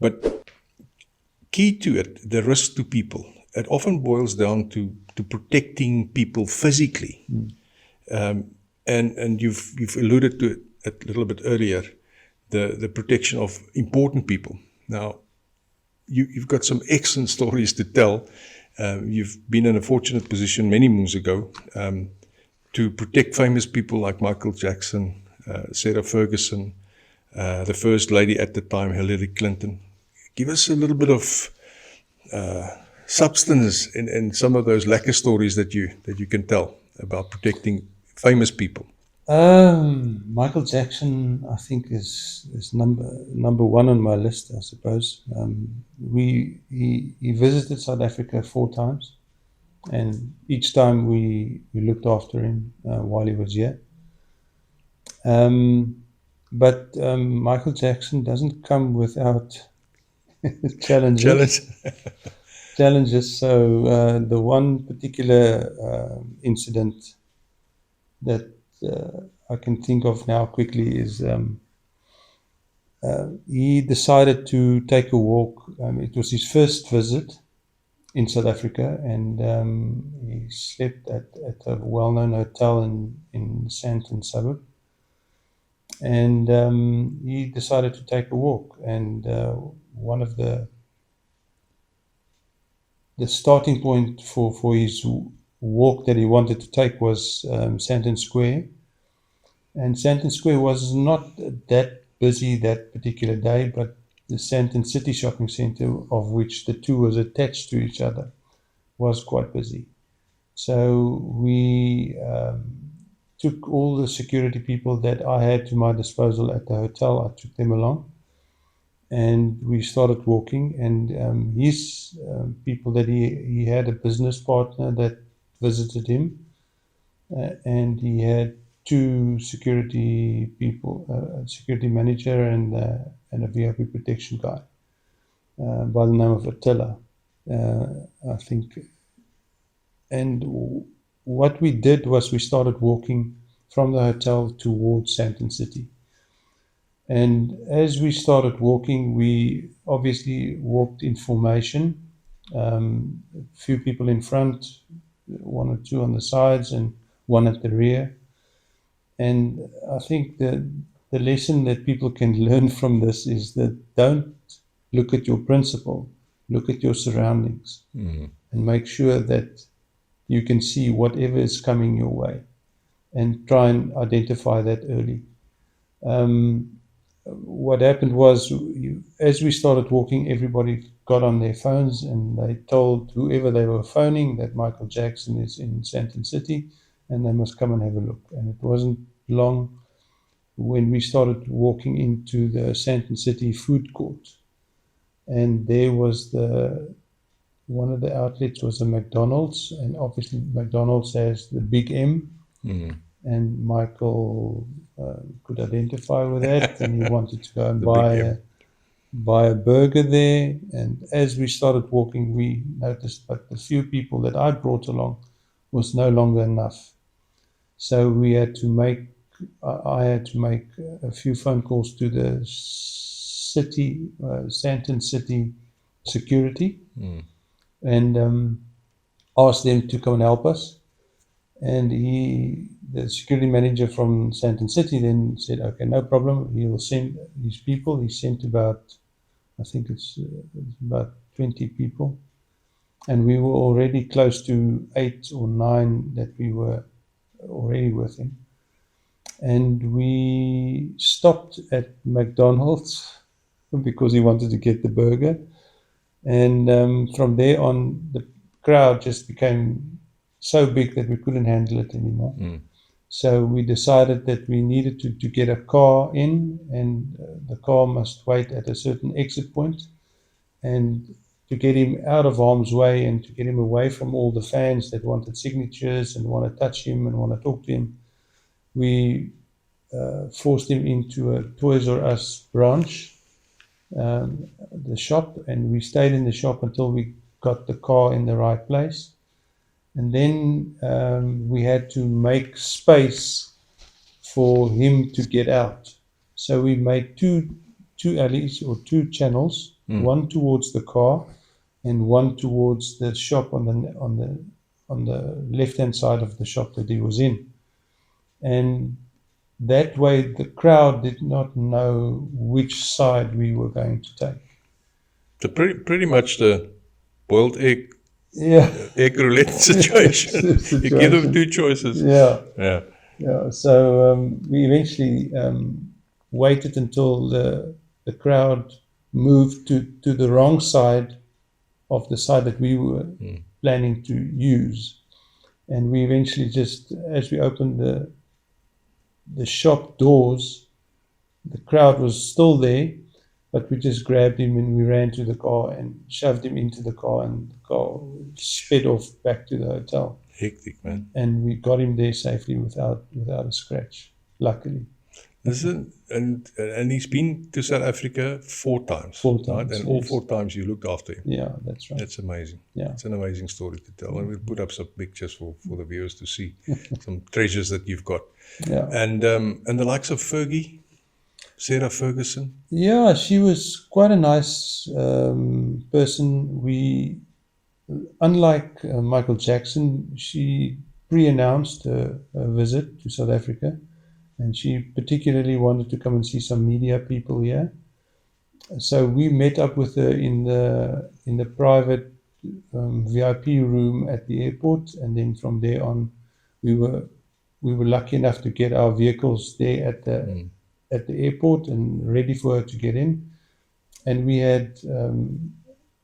But key to it, the risk to people, it often boils down to protecting people physically. And you've alluded to it a little bit earlier, the protection of important people. Now, you've got some excellent stories to tell. You've been in a fortunate position many moons ago to protect famous people like Michael Jackson, Sarah Ferguson, the First Lady at the time, Hillary Clinton. Give us a little bit of substance in some of those lacquer stories that you can tell about protecting famous people. Michael Jackson, I think, is number one on my list, I suppose. He visited South Africa 4 times, and each time we looked after him while he was here. But Michael Jackson doesn't come without challenges. So the one particular incident that I can think of now quickly is he decided to take a walk. It was his first visit in South Africa, and he slept at a well-known hotel in Sandton suburb. And he decided to take a walk, and one of the starting point for his walk that he wanted to take was Sandton Square. And Sandton Square was not that busy that particular day, but the Sandton City Shopping Centre, of which the two was attached to each other, was quite busy. So we took all the security people that I had to my disposal at the hotel. I took them along, and we started walking. And his people that he had a business partner that visited him, and he had 2 security people, a security manager and a VIP protection guy by the name of Attila, I think. And what we did was we started walking from the hotel towards Sandton City. And as we started walking, we obviously walked in formation. A few people in front, 1 or 2 on the sides, and 1 at the rear. And I think the lesson that people can learn from this is that don't look at your principal, look at your surroundings, and make sure that you can see whatever is coming your way, and try and identify that early. What happened was, as we started walking, everybody got on their phones and they told whoever they were phoning that Michael Jackson is in Sandton City and they must come and have a look. And it wasn't long when we started walking into the Sandton City food court, and there was one of the outlets was a McDonald's, and obviously McDonald's has the big M, and Michael could identify with that, and he wanted to go and buy a burger there. And as we started walking, we noticed that the few people that I brought along was no longer enough. So we had to make, I had to make a few phone calls to the city, Sandton City security, and asked them to come and help us. And the security manager from Sandton City then said, okay, no problem, he will send his people. He sent about, I think it's about 20 people. And we were already close to 8 or 9 that we were already with him. And we stopped at McDonald's because he wanted to get the burger. And from there on, the crowd just became so big that we couldn't handle it anymore. So we decided that we needed to get a car in, and the car must wait at a certain exit point. And to get him out of harm's way and to get him away from all the fans that wanted signatures and want to touch him and want to talk to him, we forced him into a Toys R Us branch, the shop, and we stayed in the shop until we got the car in the right place. And then we had to make space for him to get out. So we made 2 two alleys or two channels, one towards the car and one towards the shop on the left-hand side of the shop that he was in. And that way the crowd did not know which side we were going to take. So pretty much the boiled egg roulette situation. You give them two choices. Yeah. So we eventually waited until the crowd moved to the wrong side of the side that we were planning to use, and we eventually just, as we opened the shop doors, the crowd was still there, but we just grabbed him and we ran to the car and shoved him into the car, and the car sped off back to the hotel. Hectic, man. And we got him there safely without a scratch, luckily. Listen, and he's been to South Africa 4 times. 4 times, right? And all 4 times you looked after him. Yeah, that's right. That's amazing. Yeah. It's an amazing story to tell. And we'll put up some pictures for the viewers to see some treasures that you've got. Yeah. And the likes of Fergie, Sarah Furgeson. Yeah, she was quite a nice person. Unlike Michael Jackson, she pre-announced a visit to South Africa, and she particularly wanted to come and see some media people here. So we met up with her in the private VIP room at the airport, and then from there on, we were lucky enough to get our vehicles there at the airport and ready for her to get in. And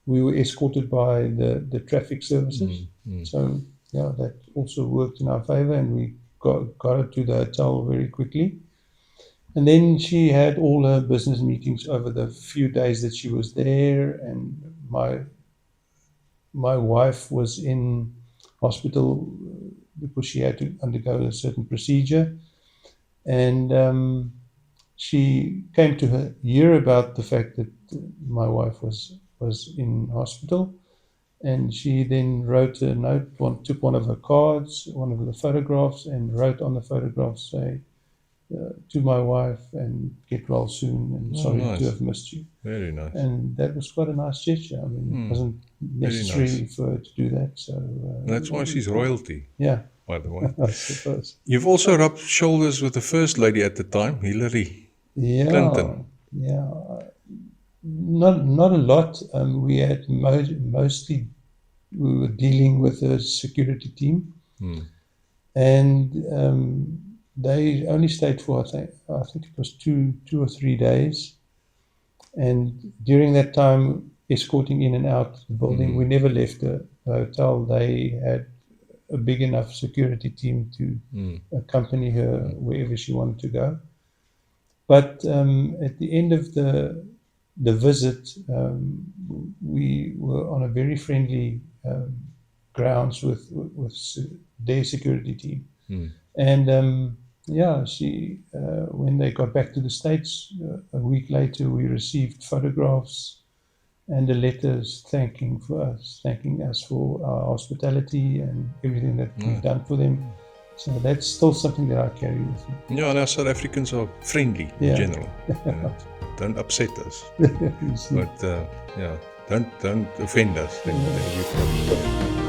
we were escorted by the traffic services. So yeah, that also worked in our favor, and we got her to the hotel very quickly. And then she had all her business meetings over the few days that she was there, and my wife was in hospital because she had to undergo a certain procedure, and she came to hear about the fact that my wife was in hospital, and she then wrote a note, took one of her cards, one of the photographs, and wrote on the photograph, say, to my wife, and get well soon, and sorry to have missed you. Very nice. And that was quite a nice gesture. I mean, it wasn't necessary for her to do that. So that's why she's royalty. Yeah. By the way. I suppose. You've also rubbed shoulders with the first lady at the time, Hillary Clinton. Yeah. Not a lot. We had mostly, we were dealing with a security team, and they only stayed for I think it was two or 3 days, and during that time, escorting in and out the building, we never left the hotel. They had a big enough security team to accompany her wherever she wanted to go. But at the end of the visit, we were on a very friendly grounds with their security team, and she when they got back to the States a week later, we received photographs and the letters thanking us for our hospitality and everything that we've done for them. So that's still something that I carry with me. Yeah, and South Africans are friendly in general. Don't upset us, but don't offend us. Then you probably